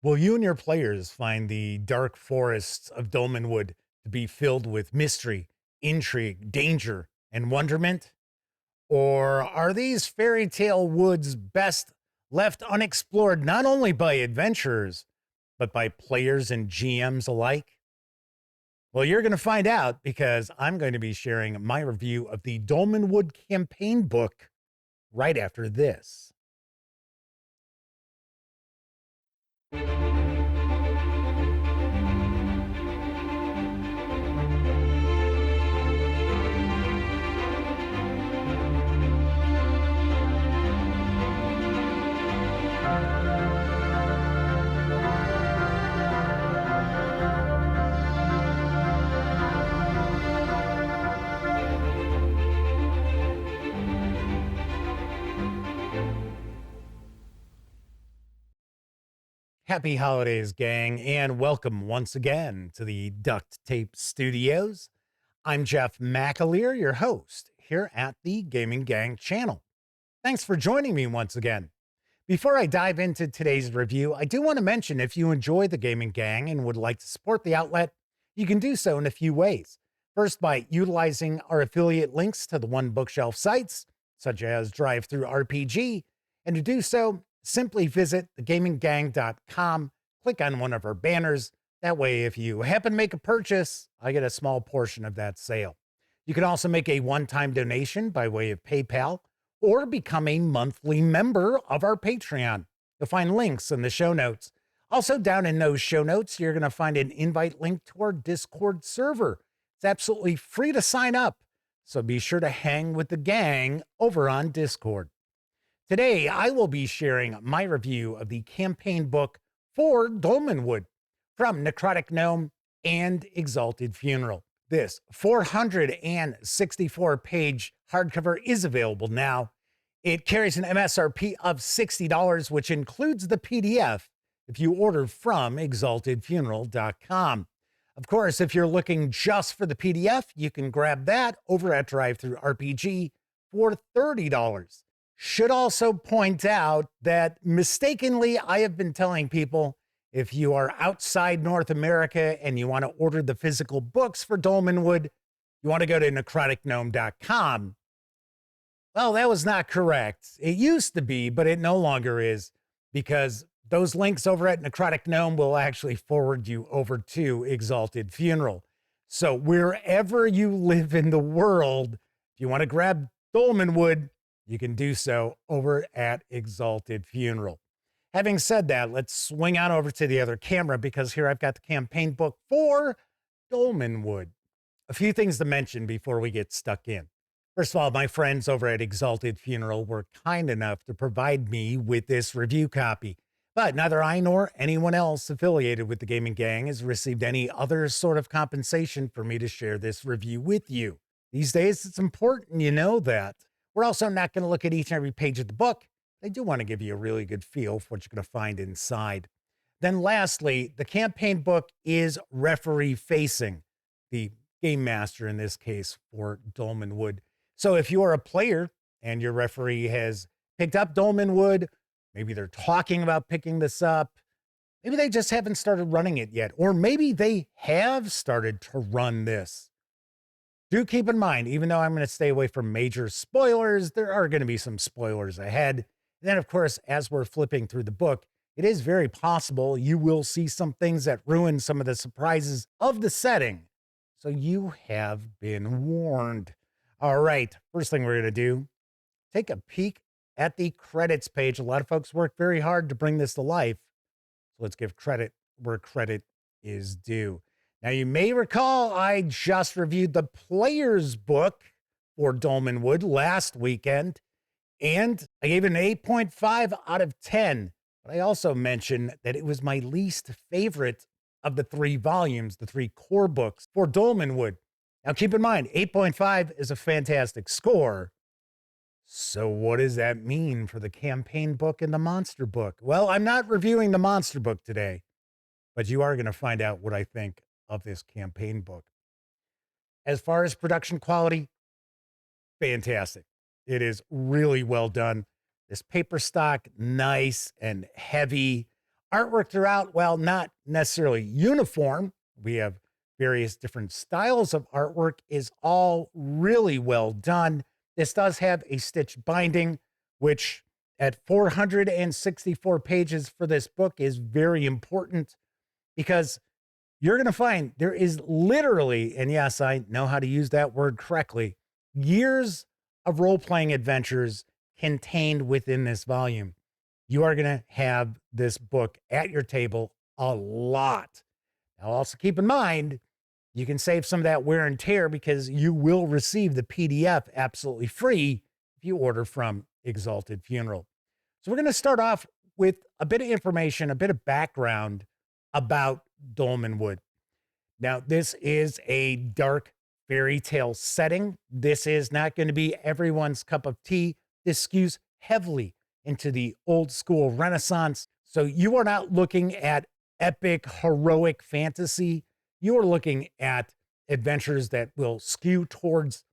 Will you and your players find the dark forests of Dolmenwood to be filled with mystery, intrigue, danger, and wonderment? Or are these fairy tale woods best left unexplored not only by adventurers, but by players and GMs alike? Well, you're going to find out because I'm going to be sharing my review of the Dolmenwood campaign book right after this. Happy holidays, gang, and welcome once again to the Duct Tape Studios. I'm Jeff McAleer, your host here at the Gaming Gang channel. Thanks for joining me once again. Before I dive into today's review, I do want to mention if you enjoy the Gaming Gang and would like to support the outlet, you can do so in a few ways. First, by utilizing our affiliate links to the One Bookshelf sites, such as DriveThruRPG, and to do so, simply visit thegaminggang.com, click on one of our banners. That way, if you happen to make a purchase, I get a small portion of that sale. You can also make a one-time donation by way of PayPal or become a monthly member of our Patreon. You'll find links in the show notes. Also, down in those show notes, you're going to find an invite link to our Discord server. It's absolutely free to sign up, so be sure to hang with the gang over on Discord. Today, I will be sharing my review of the campaign book for Dolmenwood from Necrotic Gnome and Exalted Funeral. This 464-page hardcover is available now. It carries an MSRP of $60, which includes the PDF if you order from exaltedfuneral.com. Of course, if you're looking just for the PDF, you can grab that over at DriveThruRPG for $30. Should also point out that mistakenly, I have been telling people if you are outside North America and you want to order the physical books for Dolmenwood, you want to go to necroticgnome.com. Well, that was not correct. It used to be, but it no longer is, because those links over at Necrotic Gnome will actually forward you over to Exalted Funeral. So wherever you live in the world, if you want to grab Dolmenwood, you can do so over at Exalted Funeral. Having said that, let's swing on over to the other camera because here I've got the campaign book for Dolmenwood. A few things to mention before we get stuck in. First of all, my friends over at Exalted Funeral were kind enough to provide me with this review copy, but neither I nor anyone else affiliated with the Gaming Gang has received any other sort of compensation for me to share this review with you. These days, it's important you know that. We're also not going to look at each and every page of the book. I do want to give you a really good feel for what you're going to find inside. Then lastly, the campaign book is referee facing, the game master in this case for Dolmenwood. So if you're a player and your referee has picked up Dolmenwood, maybe they're talking about picking this up, maybe they just haven't started running it yet, or maybe they have started to run this. Do keep in mind, even though I'm going to stay away from major spoilers, there are going to be some spoilers ahead. And then, of course, as we're flipping through the book, it is very possible you will see some things that ruin some of the surprises of the setting. So you have been warned. All right, first thing we're going to do, take a peek at the credits page. A lot of folks work very hard to bring this to life. So let's give credit where credit is due. Now, you may recall I just reviewed the player's book for Dolmenwood last weekend, and I gave it an 8.5 out of 10. But I also mentioned that it was my least favorite of the 3 volumes, the 3 core books for Dolmenwood. Now, keep in mind, 8.5 is a fantastic score. So what does that mean for the campaign book and the monster book? Well, I'm not reviewing the monster book today, but you are going to find out what I think of this campaign book. As far as production quality, fantastic. It is really well done. This paper stock, nice and heavy. Artwork throughout, while not necessarily uniform, we have various different styles of artwork, is all really well done. This does have a stitched binding, which at 464 pages for this book is very important, because you're going to find there is literally, and yes, I know how to use that word correctly, years of role-playing adventures contained within this volume. You are going to have this book at your table a lot. Now, also keep in mind, you can save some of that wear and tear because you will receive the PDF absolutely free if you order from Exalted Funeral. So we're going to start off with a bit of information, a bit of background about Dolmenwood. Now, this is a dark fairy tale setting. This is not going to be everyone's cup of tea. This skews heavily into the old school Renaissance. So you are not looking at epic, heroic fantasy. You are looking at adventures that will skew towards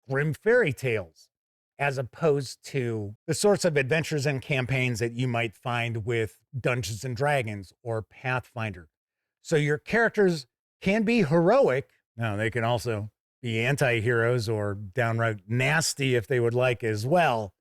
grim fairy tales, as opposed to the sorts of adventures and campaigns that you might find with Dungeons and Dragons or Pathfinder. So your characters can be heroic. Now, they can also be anti-heroes or downright nasty if they would like as well.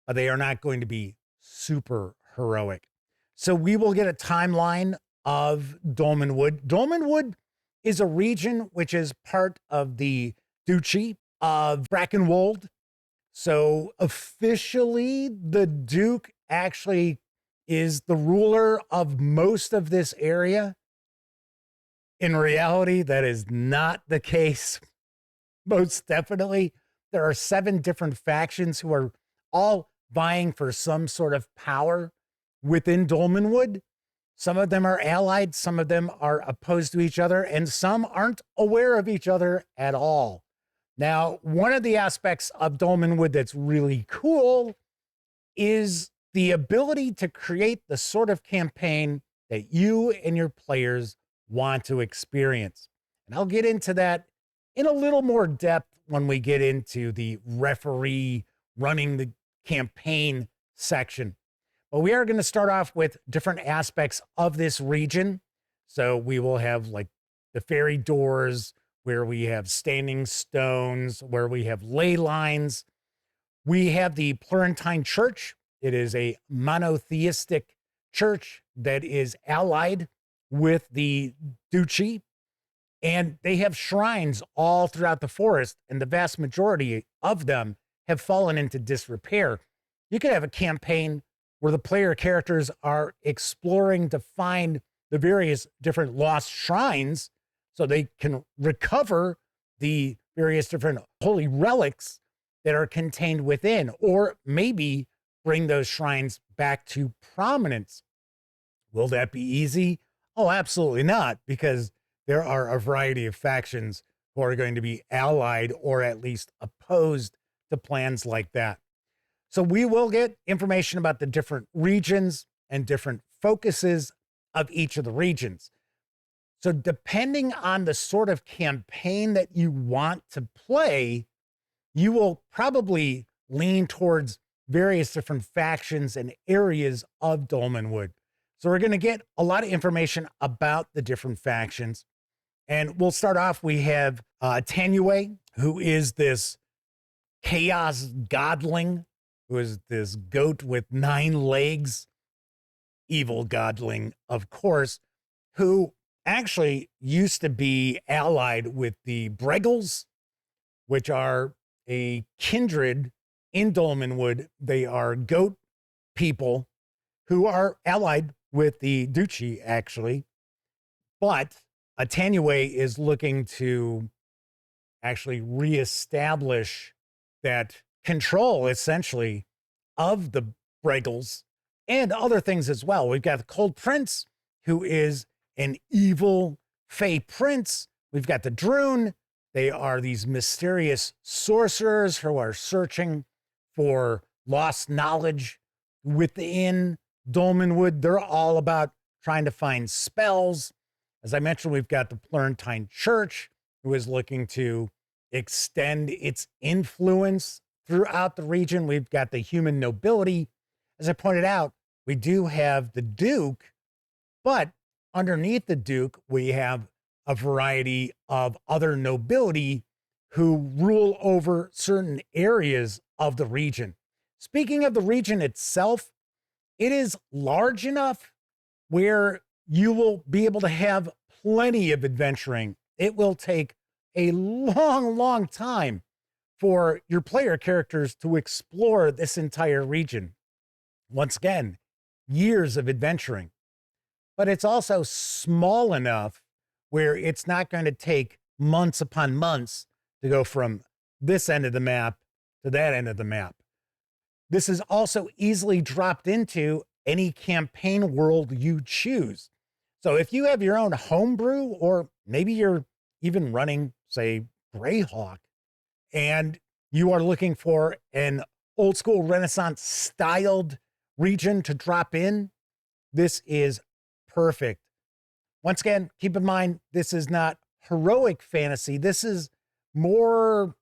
But they are not going to be super heroic. So we will get a timeline of Dolmenwood. Dolmenwood is a region which is part of the Duchy of Brackenwold. So officially, the Duke actually is the ruler of most of this area. In reality, that is not the case. Most definitely, there are 7 different factions who are all vying for some sort of power within Dolmenwood. Some of them are allied, some of them are opposed to each other, and some aren't aware of each other at all. Now, one of the aspects of Dolmenwood that's really cool is the ability to create the sort of campaign that you and your players want to experience. And I'll get into that in a little more depth when we get into the referee running the campaign section. But we are going to start off with different aspects of this region. So we will have like the fairy doors, where we have standing stones, where we have ley lines. We have the Plurentine Church. It is a monotheistic church that is allied with the Duchy. And they have shrines all throughout the forest, and the vast majority of them have fallen into disrepair. You could have a campaign where the player characters are exploring to find the various different lost shrines so they can recover the various different holy relics that are contained within, or maybe bring those shrines back to prominence. Will that be easy? Oh, absolutely not, because there are a variety of factions who are going to be allied or at least opposed to plans like that. So we will get information about the different regions and different focuses of each of the regions. So depending on the sort of campaign that you want to play, you will probably lean towards various different factions and areas of Dolmenwood. So we're going to get a lot of information about the different factions. And we'll start off, we have Tanue, who is this chaos godling, who is this goat with 9 legs, evil godling, of course, who actually used to be allied with the Bregels, which are a kindred in Dolmenwood. They are goat people who are allied with the Duchy, actually. But Tanue is looking to actually reestablish that control, essentially, of the Bregels and other things as well. We've got the Cold Prince, who is an evil Fey prince. We've got the Droon. They are these mysterious sorcerers who are searching for lost knowledge within Dolmenwood. They're all about trying to find spells. As I mentioned, we've got the Plurentine Church, who is looking to extend its influence throughout the region. We've got the human nobility. As I pointed out, we do have the Duke, But underneath the Duke, we have a variety of other nobility who rule over certain areas of the region. Speaking of the region itself, it is large enough where you will be able to have plenty of adventuring. It will take a long, long time for your player characters to explore this entire region. Once again, years of adventuring. But it's also small enough where it's not going to take months upon months to go from this end of the map to that end of the map. This is also easily dropped into any campaign world you choose. So if you have your own homebrew, or maybe you're even running, say, Greyhawk, and you are looking for an old school Renaissance styled region to drop in, this is perfect. Once again, keep in mind, this is not heroic fantasy. This is more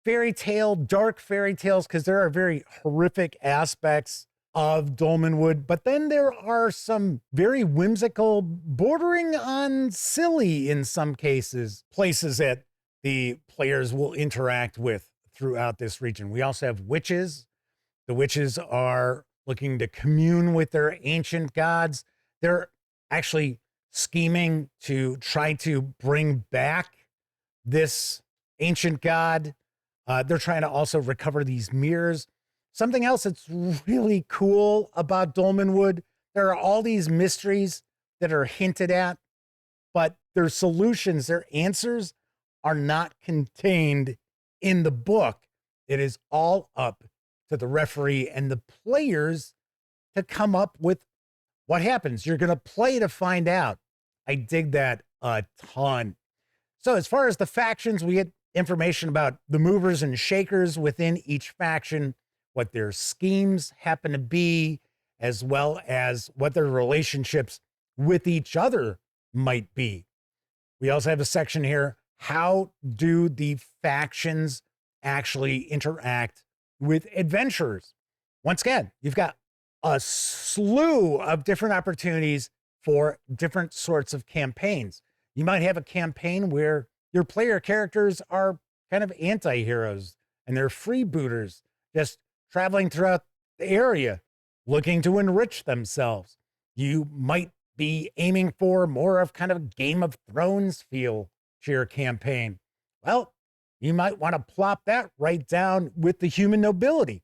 fairy tale, dark fairy tales, because there are very horrific aspects of Dolmenwood, but then there are some very whimsical, bordering on silly in some cases, places that the players will interact with throughout this region. We also have witches. The witches are looking to commune with their ancient gods. They're actually scheming to try to bring back this ancient god. They're trying to also recover these mirrors. Something else that's really cool about Dolmenwood, there are all these mysteries that are hinted at, but their solutions, their answers are not contained in the book. It is all up to the referee and the players to come up with what happens. You're going to play to find out. I dig that a ton. So as far as the factions, we get information about the movers and shakers within each faction, what their schemes happen to be, as well as what their relationships with each other might be. We also have a section here, how do the factions actually interact with adventurers? Once again, you've got a slew of different opportunities for different sorts of campaigns. You might have a campaign where your player characters are kind of anti-heroes and they're freebooters, just traveling throughout the area, looking to enrich themselves. You might be aiming for more of kind of Game of Thrones feel to your campaign. Well, you might want to plop that right down with the human nobility.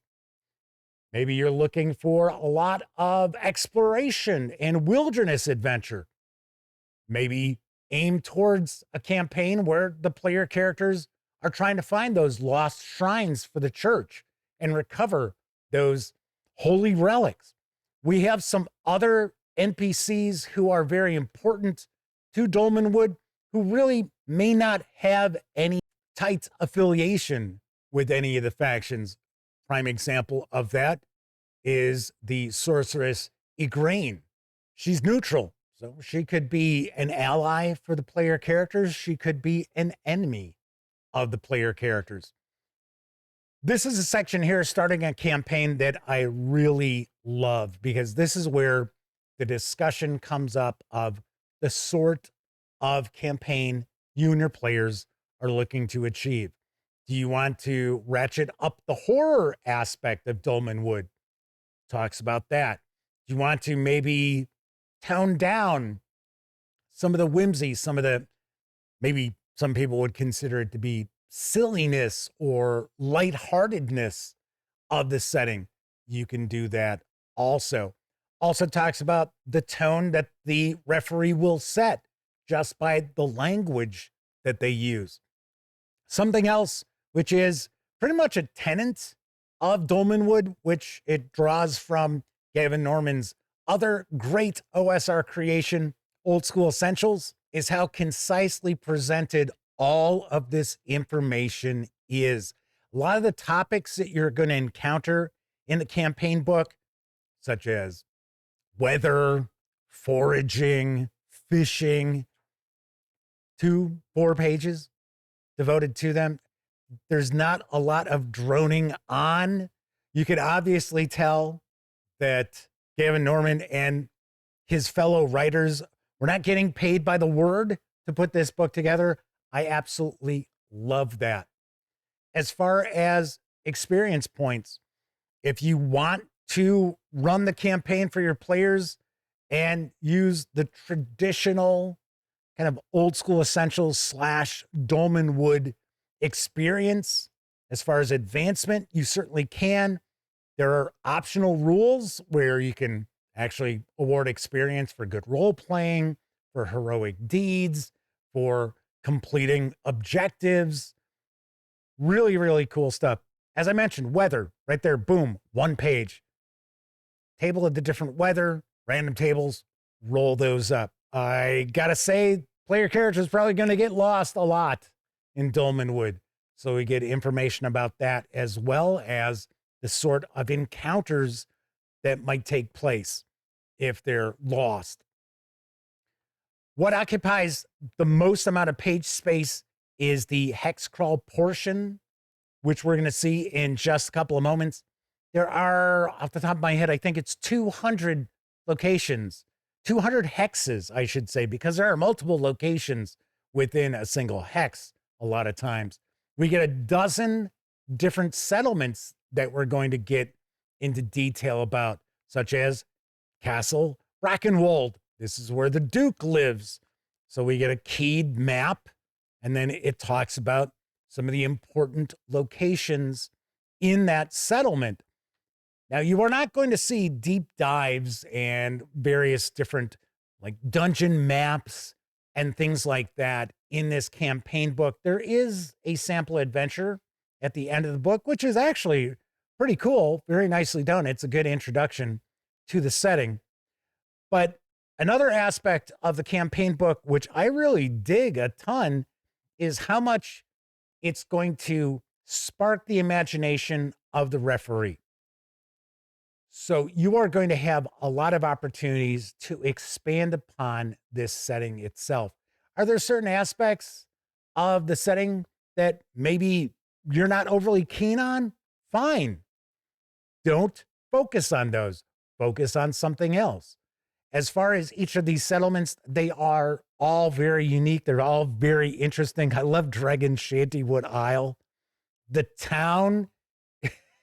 Maybe you're looking for a lot of exploration and wilderness adventure. Maybe aim towards a campaign where the player characters are trying to find those lost shrines for the church and recover those holy relics. We have some other NPCs who are very important to Dolmenwood who really may not have any tight affiliation with any of the factions. Prime example of that is the sorceress Igraine. She's neutral, so she could be an ally for the player characters. She could be an enemy of the player characters. This is a section here starting a campaign that I really love, because this is where the discussion comes up of the sort of campaign you and your players are looking to achieve. Do you want to ratchet up the horror aspect of Dolmenwood? Talks about that. Do you want to maybe tone down some of the whimsy, some of the, maybe some people would consider it to be silliness or lightheartedness of the setting? You can do that also. Also talks about the tone that the referee will set just by the language that they use. Something else, which is pretty much a tenet of Dolmenwood, which it draws from Gavin Norman's other great OSR creation, Old School Essentials, is how concisely presented all of this information is. A lot of the topics that you're going to encounter in the campaign book, such as weather, foraging, fishing, 2-4 pages devoted to them. There's not a lot of droning on. You could obviously tell that Gavin Norman and his fellow writers. We're not getting paid by the word to put this book together. I absolutely love that. As far as experience points, if you want to run the campaign for your players and use the traditional kind of old school essentials / Dolmenwood experience, as far as advancement, you certainly can. There are optional rules where you can actually award experience for good role playing, for heroic deeds, for completing objectives. Really, really cool stuff. As I mentioned, weather right there, boom, 1 page. Table of the different weather, random tables, roll those up. I gotta say, player character is probably going to get lost a lot in Dolmenwood. So we get information about that, as well as the sort of encounters that might take place if they're lost. What occupies the most amount of page space is the hex crawl portion, which we're going to see in just a couple of moments. There are, off the top of my head, I think it's 200 locations, 200 hexes, I should say, because there are multiple locations within a single hex a lot of times. We get a dozen different settlements that we're going to get into detail about, such as Castle Brackenwold. This is where the Duke lives. So we get a keyed map, and then it talks about some of the important locations in that settlement. Now, you are not going to see deep dives and various different like dungeon maps and things like that in this campaign book. There is a sample adventure at the end of the book, which is actually pretty cool, very nicely done. It's a good introduction to the setting. But another aspect of the campaign book, which I really dig a ton, is how much it's going to spark the imagination of the referee. So you are going to have a lot of opportunities to expand upon this setting itself. Are there certain aspects of the setting that maybe you're not overly keen on? Fine. Don't focus on those. Focus on something else. As far as each of these settlements, they are all very unique. They're all very interesting. I love Dragon Shantywood Isle. The town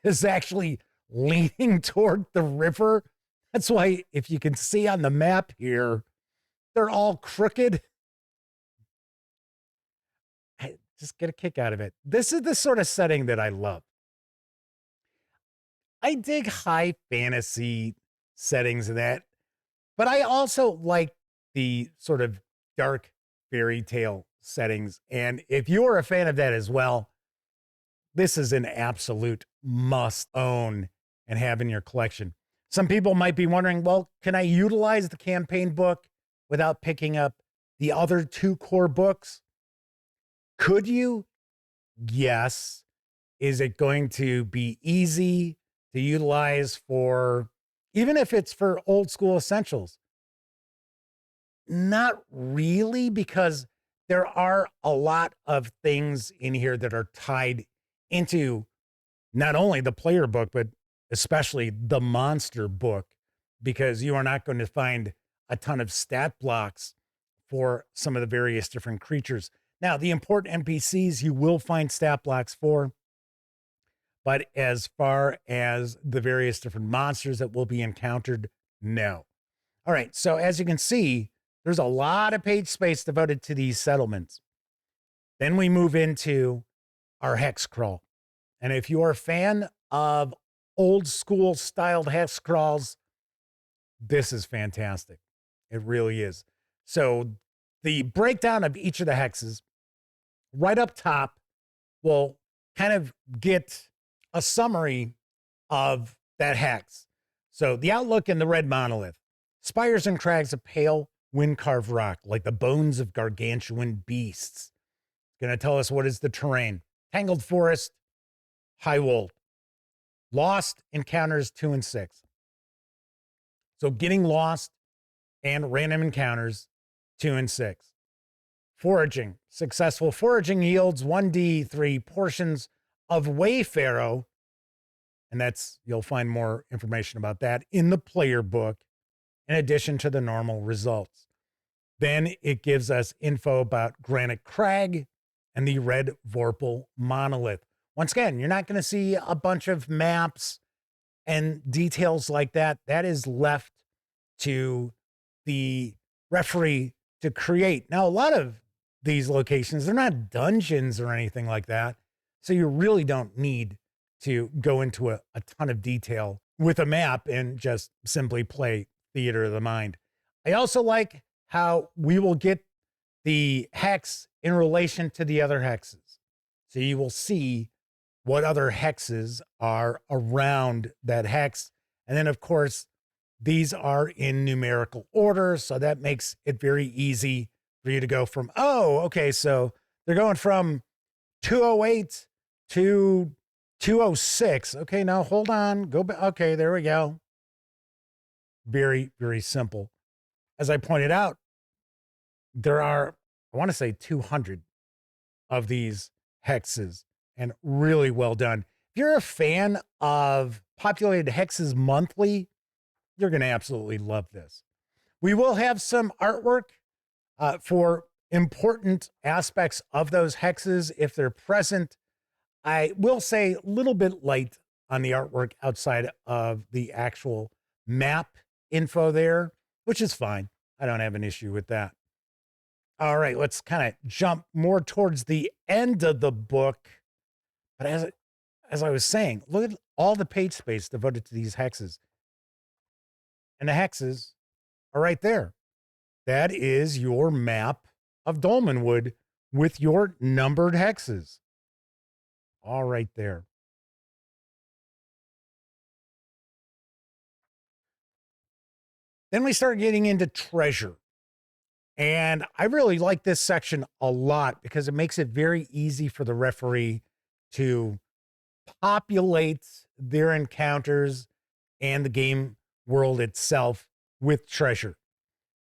is actually leaning toward the river. That's why, if you can see on the map here, they're all crooked. I just get a kick out of it. This is the sort of setting that I love. I dig high fantasy settings and that, but I also like the sort of dark fairy tale settings. And if you're a fan of that as well, this is an absolute must own and have in your collection. Some people might be wondering, well, can I utilize the campaign book without picking up the other 2 core books? Could you? Yes. Is it going to be easy to utilize for, even if it's for old school essentials? Not really, because there are a lot of things in here that are tied into not only the player book, but especially the monster book, because you are not going to find a ton of stat blocks for some of the various different creatures. Now, the important NPCs you will find stat blocks for, but as far as the various different monsters that will be encountered, no. All right, so as you can see, there's a lot of page space devoted to these settlements. Then we move into our hex crawl. And if you're a fan of old school styled hex crawls, this is fantastic. It really is. So the breakdown of each of the hexes right up top will kind of get a summary of that hex. So the outlook in the red monolith: spires and crags of pale wind-carved rock, like the bones of gargantuan beasts. It's going to tell us what is the terrain. Tangled forest, high wold. Lost encounters 2 and 6. So getting lost and random encounters 2 and 6. Foraging. Successful foraging yields 1d3 portions of Wayfarrow. And that's, you'll find more information about that in the player book. in addition to the normal results. Then it gives us info about Granite Crag and the Red Vorpal Monolith. Once again, you're not going to see a bunch of maps and details like that. That is left to the referee to create. Now, a lot of these locations, they're not dungeons or anything like that. So you really don't need to go into a ton of detail with a map and just simply play Theater of the Mind. I also like how we will get the hex in relation to the other hexes. So you will see what other hexes are around that hex. And then, of course, these are in numerical order. So that makes it very easy for you to go from, oh, okay, so they're going from 208 to 206. Okay, now hold on. Go back. Okay, there we go. Very, very simple. As I pointed out, there are, I want to say 200 of these hexes, and really well done. If you're a fan of populated hexes monthly, you're going to absolutely love this. We will have some artwork for important aspects of those hexes if they're present. I will say a little bit light on the artwork outside of the actual map info there, which is fine. I don't have an issue with that. All right, let's kind of jump more towards the end of the book. But as I was saying, look at all the page space devoted to these hexes. And the hexes are right there. That is your map of Dolmenwood with your numbered hexes. All right there. Then we start getting into treasure. And I really like this section a lot because it makes it very easy for the referee to populate their encounters and the game world itself with treasure.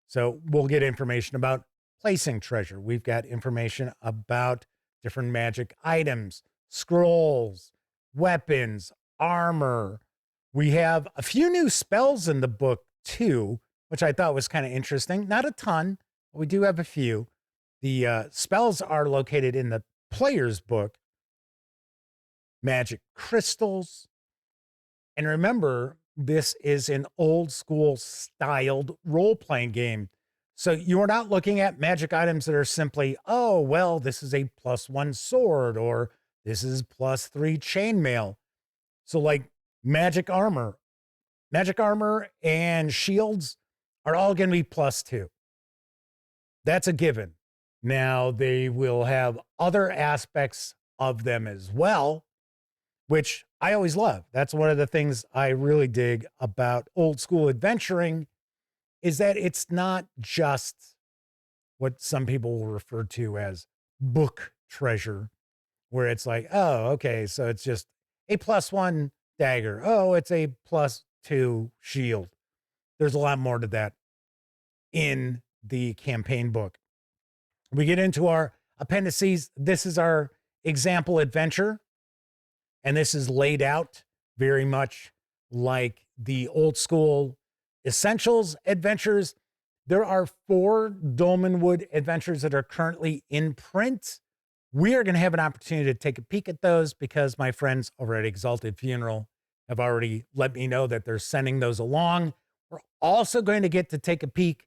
So we'll get information about placing treasure. We've got information about different magic items, scrolls, weapons, armor. We have a few new spells in the book too, which I thought was kind of interesting. Not a ton, but we do have a few. The spells are located in the player's book. Magic crystals. And remember, this is an old school styled role-playing game. So you are not looking at magic items that are simply, oh, well, this is a +1 sword, or this is +3 chainmail. So like magic armor and shields are all going to be +2. That's a given. Now they will have other aspects of them as well, which I always love. That's one of the things I really dig about old school adventuring, is that it's not just what some people will refer to as book treasure, where it's like, oh, okay, so it's just a +1 dagger. Oh, it's a +2 shield. There's a lot more to that in the campaign book. We get into our appendices. This is our example adventure. And this is laid out very much like the old school Essentials adventures. There are 4 Dolmenwood adventures that are currently in print. We are going to have an opportunity to take a peek at those because my friends over at Exalted Funeral have already let me know that they're sending those along. We're also going to get to take a peek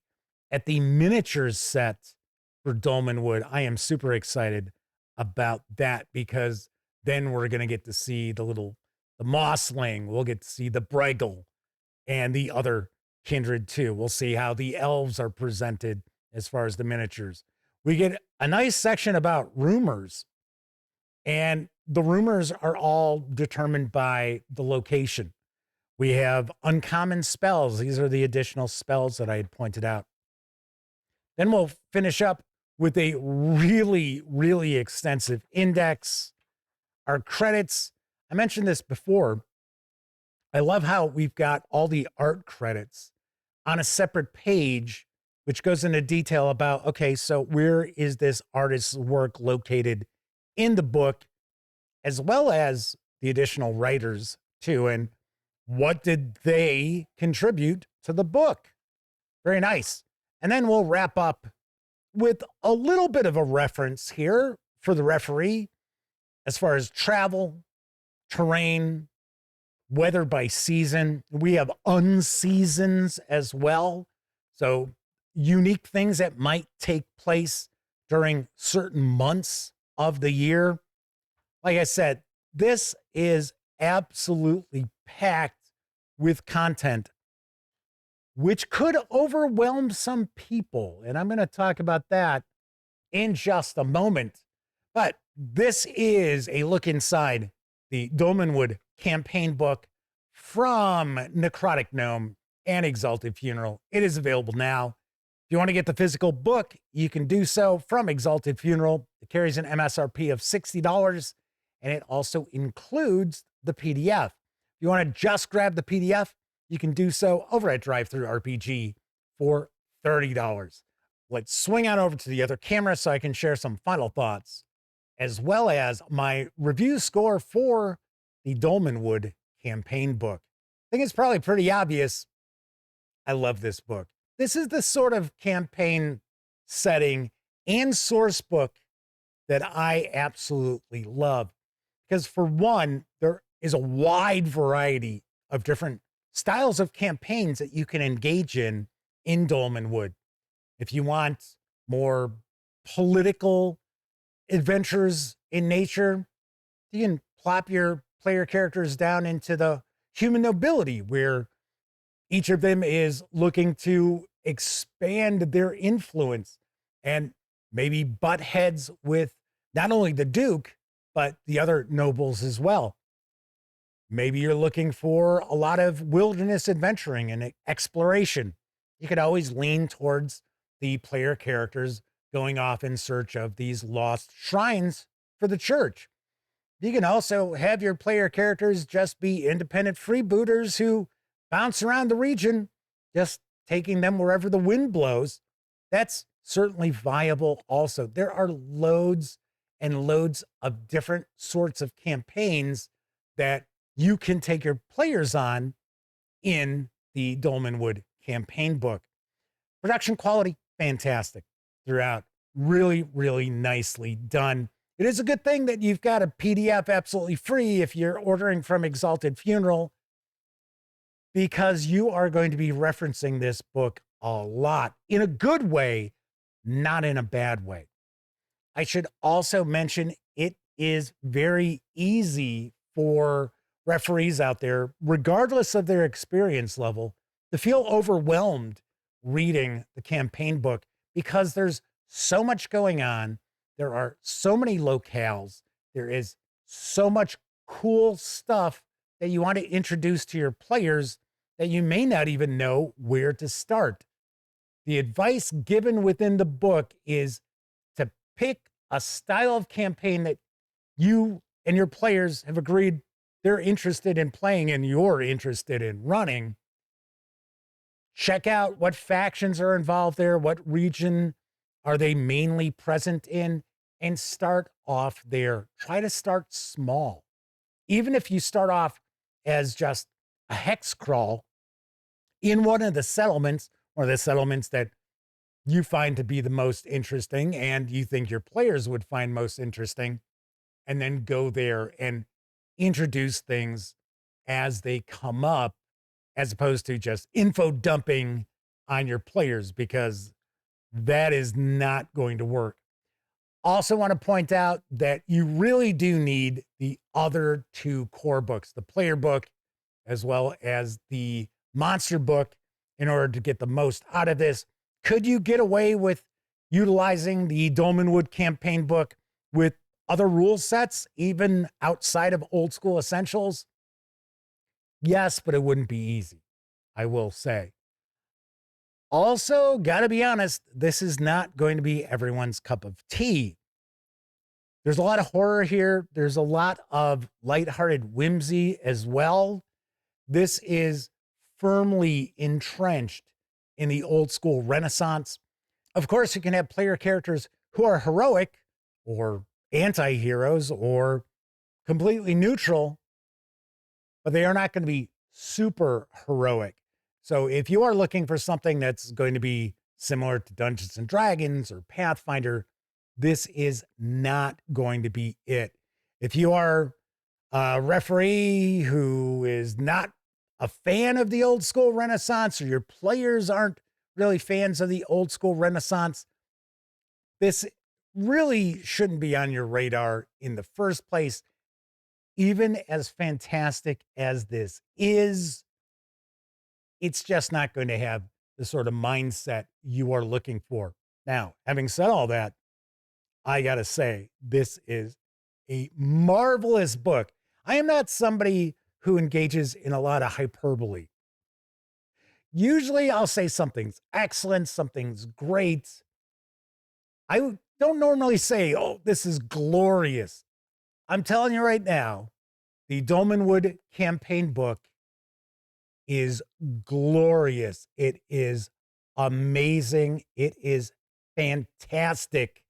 at the miniatures set for Dolmenwood. I am super excited about that because then we're going to get to see the Mossling. We'll get to see the Bregel and the other kindred too. We'll see how the elves are presented as far as the miniatures. We get a nice section about rumors, and the rumors are all determined by the location. We have uncommon spells. These are the additional spells that I had pointed out. Then we'll finish up with a really, really extensive index. Our credits, I mentioned this before. I love how we've got all the art credits on a separate page, which goes into detail about, okay, so where is this artist's work located in the book, as well as the additional writers too, and what did they contribute to the book? Very nice. And then we'll wrap up with a little bit of a reference here for the referee as far as travel, terrain, weather by season. We have unseasons as well. So unique things that might take place during certain months of the year. Like I said, this is absolutely packed with content, which could overwhelm some people. And I'm going to talk about that in just a moment. But this is a look inside the Dolmenwood campaign book from Necrotic Gnome and Exalted Funeral. It is available now. If you want to get the physical book, you can do so from Exalted Funeral. It carries an MSRP of $60, and it also includes the PDF. If you want to just grab the PDF, you can do so over at DriveThruRPG for $30. Let's swing on over to the other camera so I can share some final thoughts, as well as my review score for the Dolmenwood campaign book. I think it's probably pretty obvious. I love this book. This is the sort of campaign setting and source book that I absolutely love. Because for one, there is a wide variety of different styles of campaigns that you can engage in Dolmenwood. If you want more political adventures in nature, you can plop your player characters down into the human nobility, where each of them is looking to expand their influence and maybe butt heads with not only the Duke, but the other nobles as well. Maybe you're looking for a lot of wilderness adventuring and exploration. You could always lean towards the player characters going off in search of these lost shrines for the church. You can also have your player characters just be independent freebooters who bounce around the region, just taking them wherever the wind blows. That's certainly viable also. There are loads and loads of different sorts of campaigns that you can take your players on in the Dolmenwood campaign book. Production quality, fantastic throughout. Really, really nicely done. It is a good thing that you've got a PDF absolutely free if you're ordering from Exalted Funeral, because you are going to be referencing this book a lot in a good way, not in a bad way. I should also mention it is very easy for referees out there, regardless of their experience level, to feel overwhelmed reading the campaign book, because there's so much going on. There are so many locales. There is so much cool stuff that you want to introduce to your players that you may not even know where to start. The advice given within the book is to pick a style of campaign that you and your players have agreed they're interested in playing and you're interested in running. Check out what factions are involved there, what region are they mainly present in, and start off there. Try to start small. Even if you start off as just a hex crawl in one of the settlements, or the settlements that you find to be the most interesting and you think your players would find most interesting, and then go there and introduce things as they come up, as opposed to just info dumping on your players, because that is not going to work. Also want to point out that you really do need the other two core books, the player book as well as the monster book, in order to get the most out of this. Could you get away with utilizing the Dolmenwood campaign book with other rule sets, even outside of old school essentials? Yes, but it wouldn't be easy, I will say. Also, gotta be honest, this is not going to be everyone's cup of tea. There's a lot of horror here. There's a lot of lighthearted whimsy as well. This is firmly entrenched in the old school Renaissance. Of course, you can have player characters who are heroic or anti-heroes or completely neutral, but they are not going to be super heroic. So if you are looking for something that's going to be similar to Dungeons and Dragons or Pathfinder, this is not going to be it. If you are a referee who is not a fan of the old school Renaissance, or your players aren't really fans of the old school Renaissance, this really shouldn't be on your radar in the first place. Even as fantastic as this is, it's just not going to have the sort of mindset you are looking for. Now, having said all that, I got to say, this is a marvelous book. I am not somebody who engages in a lot of hyperbole. Usually I'll say something's excellent, something's great. I don't normally say, oh, this is glorious. I'm telling you right now, the Dolmenwood campaign book is glorious. It is amazing. It is fantastic.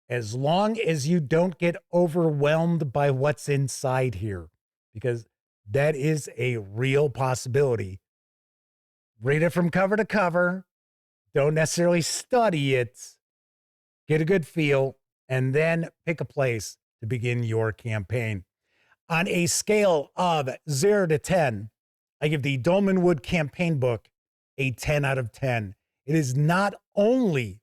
As long as you don't get overwhelmed by what's inside here, because that is a real possibility. Read it from cover to cover. Don't necessarily study it. Get a good feel, and then pick a place to begin your campaign. On a scale of 0 to 10, I give the Dolmenwood campaign book a 10 out of 10. It is not only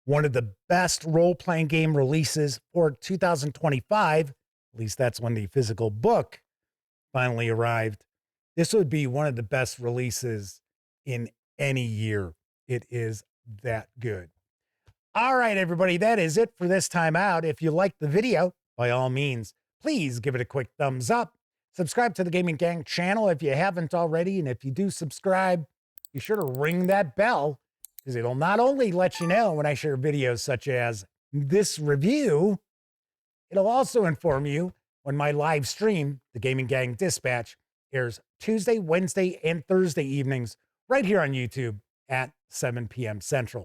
one of the best role-playing game releases for 2025, at least that's when the physical book finally arrived. This would be one of the best releases in any year. It is that good. All right, everybody, that is it for this time out. If you liked the video, by all means, please give it a quick thumbs up. Subscribe to the Gaming Gang channel if you haven't already. And if you do subscribe, be sure to ring that bell, because it'll not only let you know when I share videos such as this review, it'll also inform you when my live stream, the Gaming Gang Dispatch, airs Tuesday, Wednesday, and Thursday evenings right here on YouTube at 7 p.m. Central.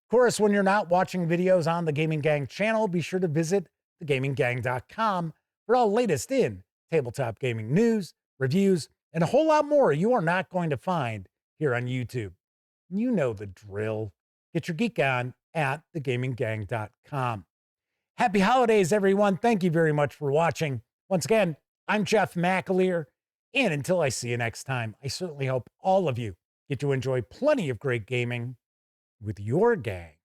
Of course, when you're not watching videos on the Gaming Gang channel, be sure to visit thegaminggang.com for all latest in tabletop gaming news, reviews, and a whole lot more you are not going to find here on YouTube. You know the drill. Get your geek on at thegaminggang.com. Happy holidays, everyone. Thank you very much for watching. Once again, I'm Jeff McAleer, and until I see you next time, I certainly hope all of you get to enjoy plenty of great gaming with your gang.